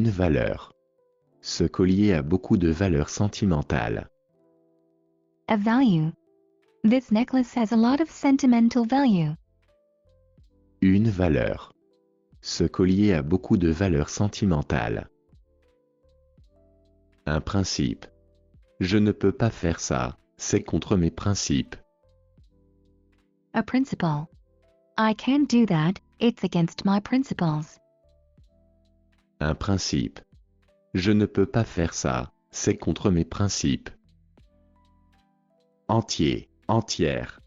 Une valeur. Ce collier a beaucoup de valeur sentimentale. A value. This necklace has a lot of sentimental value. Une valeur. Ce collier a beaucoup de valeur sentimentale. Un principe. Je ne peux pas faire ça, c'est contre mes principes. A principle. I can't do that, it's against my principles. Un principe. Je ne peux pas faire ça, c'est contre mes principes. Entier, entière.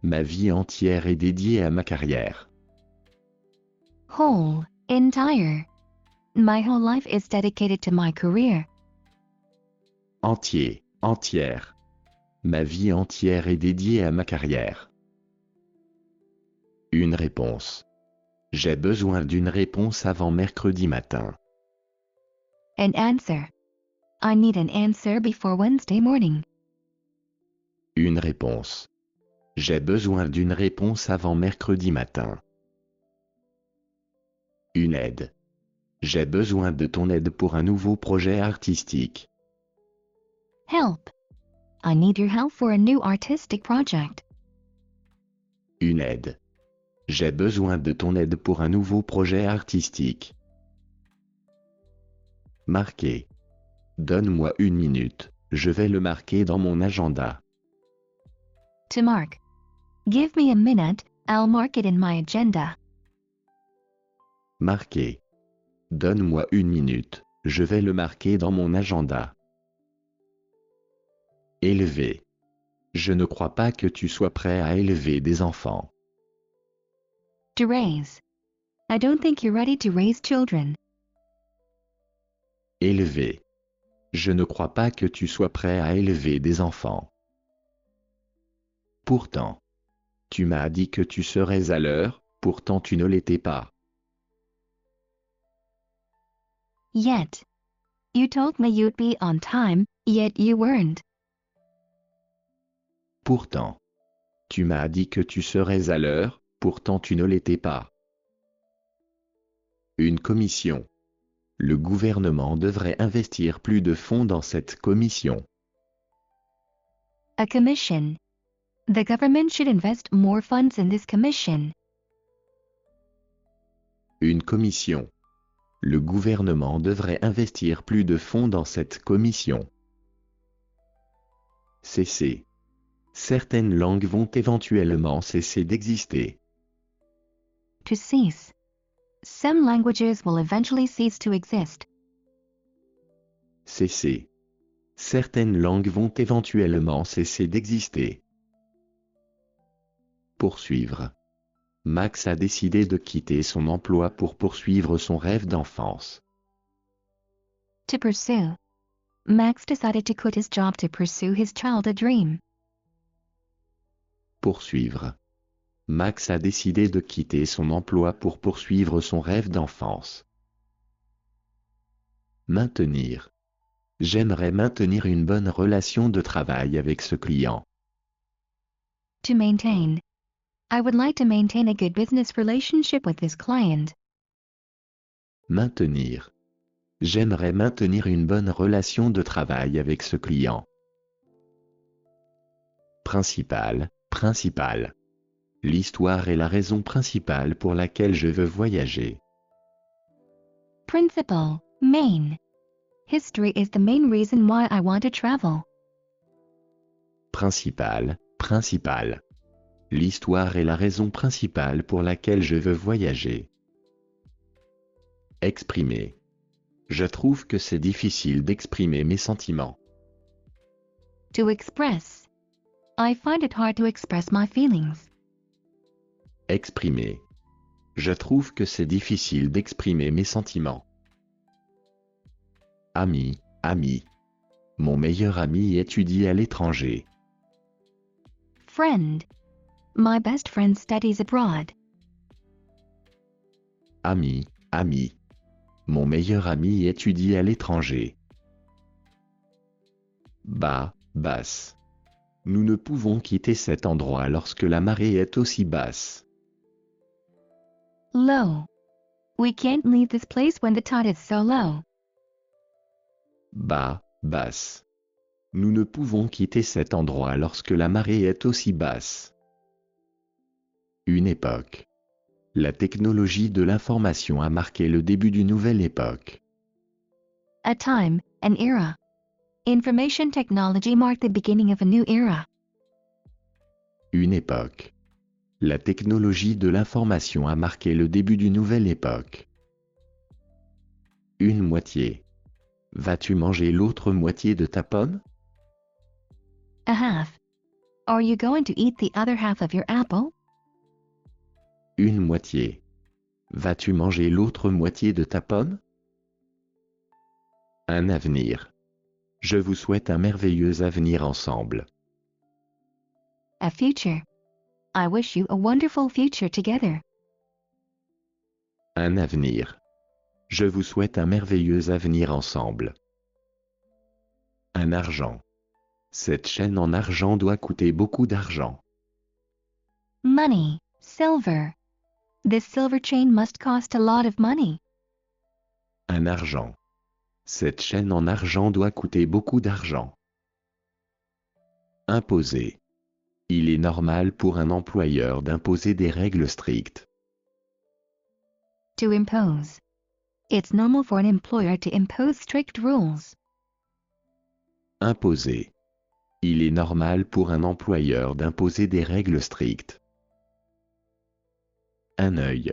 Ma vie entière est dédiée à ma carrière. Whole, entire. My whole life is dedicated to my career. Entier, entière. Ma vie entière est dédiée à ma carrière. Une réponse. J'ai besoin d'une réponse avant mercredi matin. An answer. I need an answer before Wednesday morning. Une réponse. J'ai besoin d'une réponse avant mercredi matin. Une aide. J'ai besoin de ton aide pour un nouveau projet artistique. Help. I need your help for a new artistic project. Une aide. J'ai besoin de ton aide pour un nouveau projet artistique. Marquer. Donne-moi une minute, je vais le marquer dans mon agenda. To mark. Give me a minute, I'll mark it in my agenda. Marquer. Donne-moi une minute, je vais le marquer dans mon agenda. Élever. Je ne crois pas que tu sois prêt à élever des enfants. To raise. I don't think you're ready to raise children. Élever. Je ne crois pas que tu sois prêt à élever des enfants. Pourtant. Tu m'as dit que tu serais à l'heure, pourtant tu ne l'étais pas. Yet. You told me you'd be on time, yet you weren't. Pourtant. Tu m'as dit que tu serais à l'heure, pourtant tu ne l'étais pas. Une commission. Le gouvernement devrait investir plus de fonds dans cette commission. A commission. The government should invest more funds in this commission. Une commission. Le gouvernement devrait investir plus de fonds dans cette commission. Cesser. Certaines langues vont éventuellement cesser d'exister. To cease. Some languages will eventually cease to exist. Cesser. Certaines langues vont éventuellement cesser d'exister. Poursuivre. Max a décidé de quitter son emploi pour poursuivre son rêve d'enfance. To pursue. Max decided to quit his job to pursue his childhood dream. Poursuivre. Max a décidé de quitter son emploi pour poursuivre son rêve d'enfance. Maintenir. J'aimerais maintenir une bonne relation de travail avec ce client. To maintain. I would like to maintain a good business relationship with this client. Maintenir. J'aimerais maintenir une bonne relation de travail avec ce client. Principal, principal. L'histoire est la raison principale pour laquelle je veux voyager. Principal, main. History is the main reason why I want to travel. Principal, principal. L'histoire est la raison principale pour laquelle je veux voyager. Exprimer. Je trouve que c'est difficile d'exprimer mes sentiments. To express. I find it hard to express my feelings. Exprimer. Je trouve que c'est difficile d'exprimer mes sentiments. Ami, ami. Mon meilleur ami étudie à l'étranger. Friend. My best friend studies abroad. Ami, ami. Mon meilleur ami étudie à l'étranger. Bas, basse. Nous ne pouvons quitter cet endroit lorsque la marée est aussi basse. Low. We can't leave this place when the tide is so low. Bas, basse. Nous ne pouvons quitter cet endroit lorsque la marée est aussi basse. Une époque. La technologie de l'information a marqué le début d'une nouvelle époque. A time, an era. Information technology marked the beginning of a new era. Une époque. La technologie de l'information a marqué le début d'une nouvelle époque. Une moitié. Vas-tu manger l'autre moitié de ta pomme? A half. Are you going to eat the other half of your apple? Une moitié. Vas-tu manger l'autre moitié de ta pomme? Un avenir. Je vous souhaite un merveilleux avenir ensemble. A future. I wish you a wonderful future together. Un avenir. Je vous souhaite un merveilleux avenir ensemble. Un argent. Cette chaîne en argent doit coûter beaucoup d'argent. Money, silver. This silver chain must cost a lot of money. Un argent. Cette chaîne en argent doit coûter beaucoup d'argent. Imposer. Il est normal pour un employeur d'imposer des règles strictes. To impose. It's normal for an employer to impose strict rules. Imposer. Il est normal pour un employeur d'imposer des règles strictes. Un œil.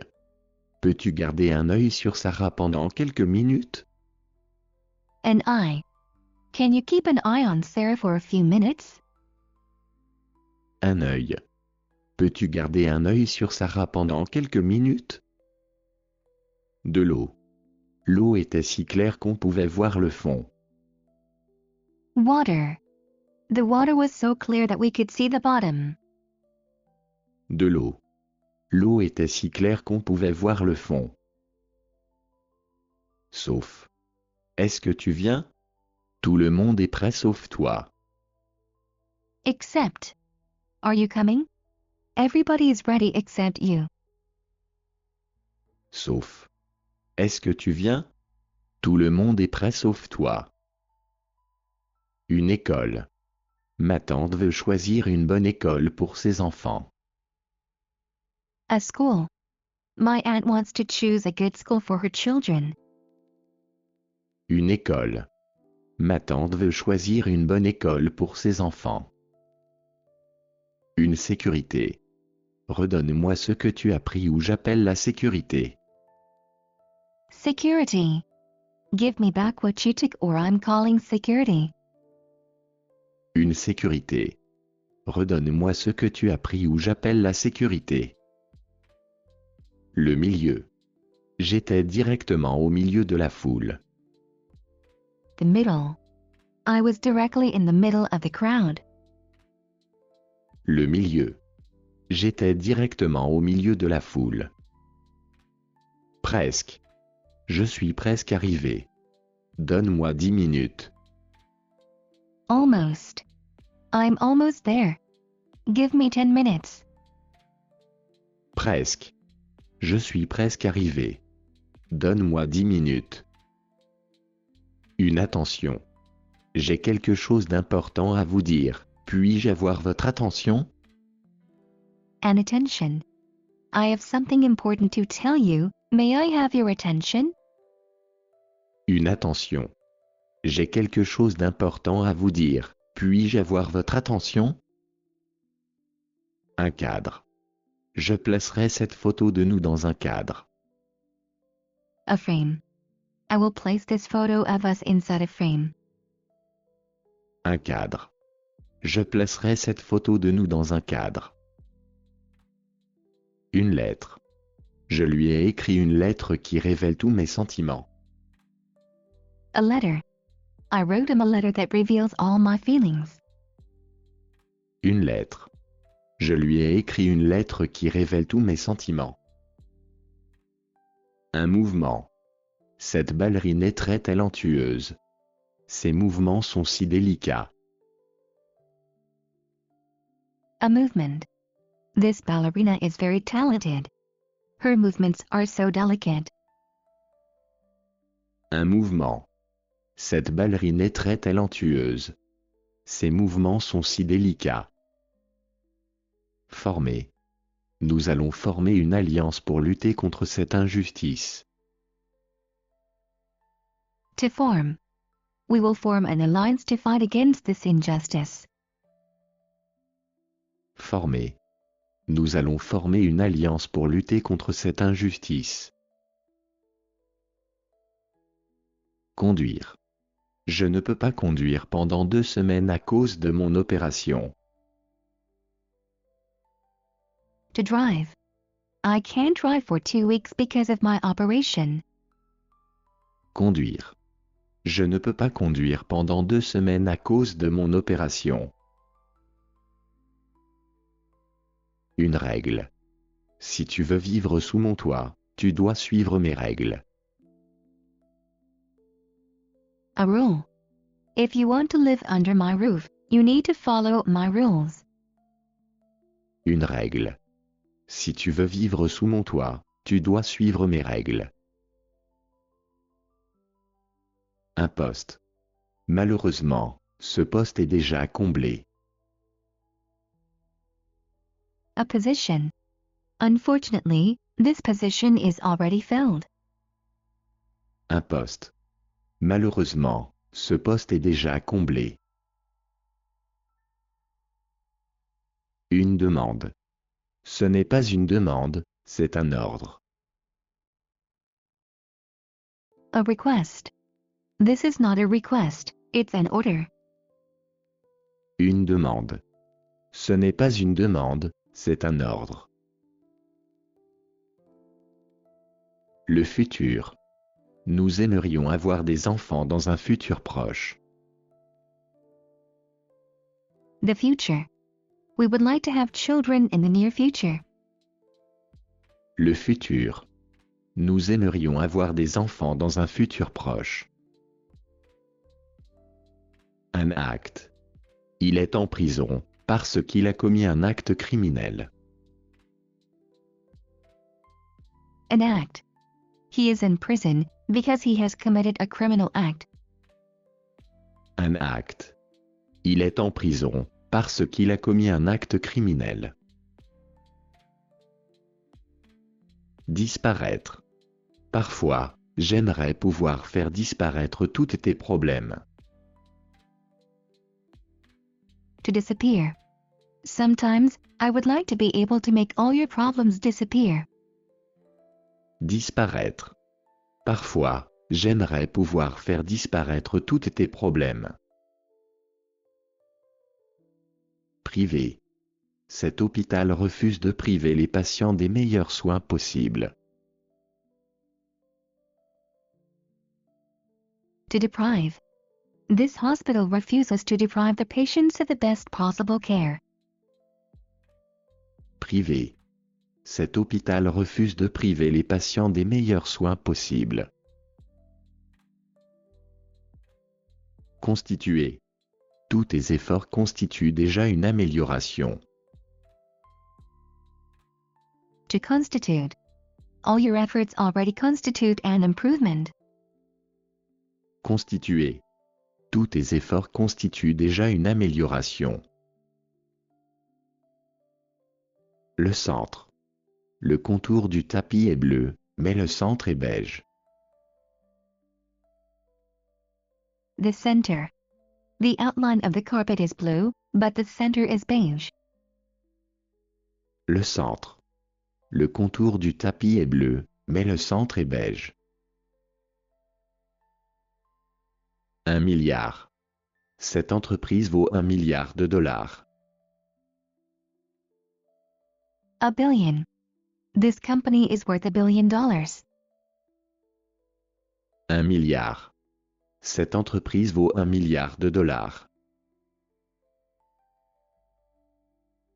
Peux-tu garder un œil sur Sarah pendant quelques minutes? An eye. Can you keep an eye on Sarah for a few minutes? Un œil. Peux-tu garder un œil sur Sarah pendant quelques minutes? De l'eau. L'eau était si claire qu'on pouvait voir le fond. Water. The water was so clear that we could see the bottom. De l'eau. L'eau était si claire qu'on pouvait voir le fond. Sauf. Est-ce que tu viens? Tout le monde est prêt sauf toi. Except. Are you coming? Everybody is ready except you. Sauf. Est-ce que tu viens? Tout le monde est prêt sauf toi. Une école. Ma tante veut choisir une bonne école pour ses enfants. A school. My aunt wants to choose a good school for her children. Une école. Ma tante veut choisir une bonne école pour ses enfants. Une sécurité. Redonne-moi ce que tu as pris ou j'appelle la sécurité. Security. Give me back what you took or I'm calling security. Une sécurité. Redonne-moi ce que tu as pris ou j'appelle la sécurité. Le milieu. J'étais directement au milieu de la foule. The middle. I was directly in the middle of the crowd. Le milieu. J'étais directement au milieu de la foule. Presque. Je suis presque arrivé. Donne-moi 10 minutes. Almost. I'm almost there. Give me 10 minutes. Presque. Je suis presque arrivé. Donne-moi 10 minutes. Une attention. J'ai quelque chose d'important à vous dire. Puis-je avoir votre attention? An attention. I have something important to tell you. May I have your attention? Une attention. J'ai quelque chose d'important à vous dire. Puis-je avoir votre attention? Un cadre. Je placerai cette photo de nous dans un cadre. A frame. I will place this photo of us inside a frame. Un cadre. Je placerai cette photo de nous dans un cadre. Une lettre. Je lui ai écrit une lettre qui révèle tous mes sentiments. A letter. I wrote him a letter that reveals all my feelings. Une lettre. Je lui ai écrit une lettre qui révèle tous mes sentiments. Un mouvement. Cette ballerine est très talentueuse. Ses mouvements sont si délicats. A movement. This ballerina is very talented. Her movements are so delicate. Un mouvement. Cette ballerine est très talentueuse. Ses mouvements sont si délicats. Former. Nous allons former une alliance pour lutter contre cette injustice. To form. We will form an alliance to fight against this injustice. Former. Nous allons former une alliance pour lutter contre cette injustice. Conduire. Je ne peux pas conduire pendant 2 semaines à cause de mon opération. To drive. I can't drive for 2 weeks because of my operation. Conduire. Je ne peux pas conduire pendant 2 semaines à cause de mon opération. Une règle. Si tu veux vivre sous mon toit, tu dois suivre mes règles. A rule. If you want to live under my roof, you need to follow my rules. Une règle. Si tu veux vivre sous mon toit, tu dois suivre mes règles. Un poste. Malheureusement, ce poste est déjà comblé. A position. Unfortunately, this position is already filled. Un poste. Malheureusement, ce poste est déjà comblé. Une demande. Ce n'est pas une demande, c'est un ordre. A request. This is not a request, it's an order. Une demande. Ce n'est pas une demande, c'est un ordre. Le futur. Nous aimerions avoir des enfants dans un futur proche. The future. We would like to have children in the near future. Le futur. Nous aimerions avoir des enfants dans un futur proche. Un acte. Il est en prison, parce qu'il a commis un acte criminel. An act. He is in prison because he has committed a criminal act. Un acte. Il est en prison, parce qu'il a commis un acte criminel. Disparaître. Parfois, j'aimerais pouvoir faire disparaître tous tes problèmes. To disappear. Sometimes, I would like to be able to make all your problems disappear. Disparaître. Parfois, j'aimerais pouvoir faire disparaître tous tes problèmes. Privé. Cet hôpital refuse de priver les patients des meilleurs soins possibles. To deprive. This hospital refuses to deprive the patients of the best possible care. Privé. Cet hôpital refuse de priver les patients des meilleurs soins possibles. Constituer. Tous tes efforts constituent déjà une amélioration. To constitute. All your efforts already constitute an improvement. Constituer. Tous tes efforts constituent déjà une amélioration. Le centre. Le contour du tapis est bleu, mais le centre est beige. The center. The outline of the carpet is blue, but the center is beige. Le centre. Le contour du tapis est bleu, mais le centre est beige. 1 milliard. Cette entreprise vaut $1 milliard. A billion. This company is worth $1 billion. 1 milliard. Cette entreprise vaut $1 milliard.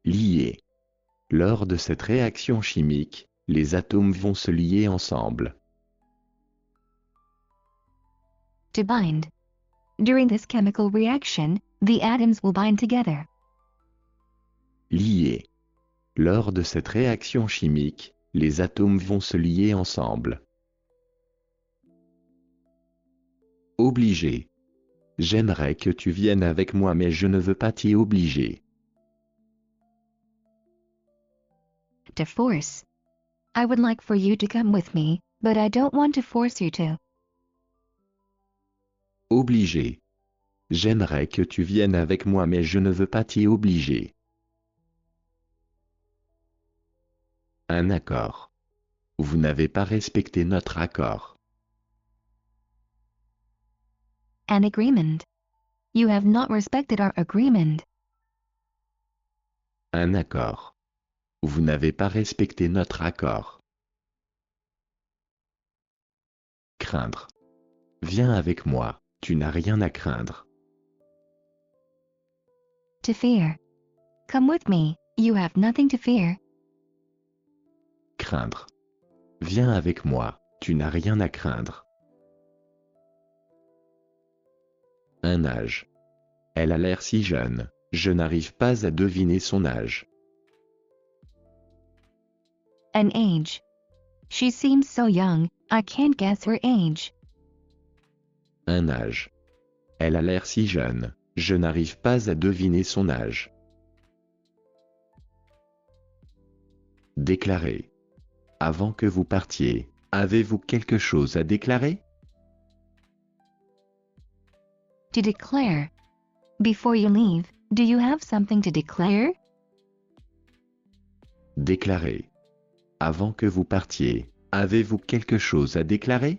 Lier. Lors de cette réaction chimique, les atomes vont se lier ensemble. To bind. During this chemical reaction, the atoms will bind together. Lier. Lors de cette réaction chimique, les atomes vont se lier ensemble. Obligé. J'aimerais que tu viennes avec moi mais je ne veux pas t'y obliger. To force. I would like for you to come with me, but I don't want to force you to. Obliger. J'aimerais que tu viennes avec moi mais je ne veux pas t'y obliger. Un accord. Vous n'avez pas respecté notre accord. An agreement. You have not respected our agreement. Un accord. Vous n'avez pas respecté notre accord. Craindre. Viens avec moi, tu n'as rien à craindre. To fear. Come with me, you have nothing to fear. Craindre. Viens avec moi, tu n'as rien à craindre. Un âge. Elle a l'air si jeune, je n'arrive pas à deviner son âge. An age. She seems so young, I can't guess her age. Un âge. Elle a l'air si jeune, je n'arrive pas à deviner son âge. Déclarer. Avant que vous partiez, avez-vous quelque chose à déclarer? To declare. Before you leave, do you have something to declare? Déclarer. Avant que vous partiez, avez-vous quelque chose à déclarer?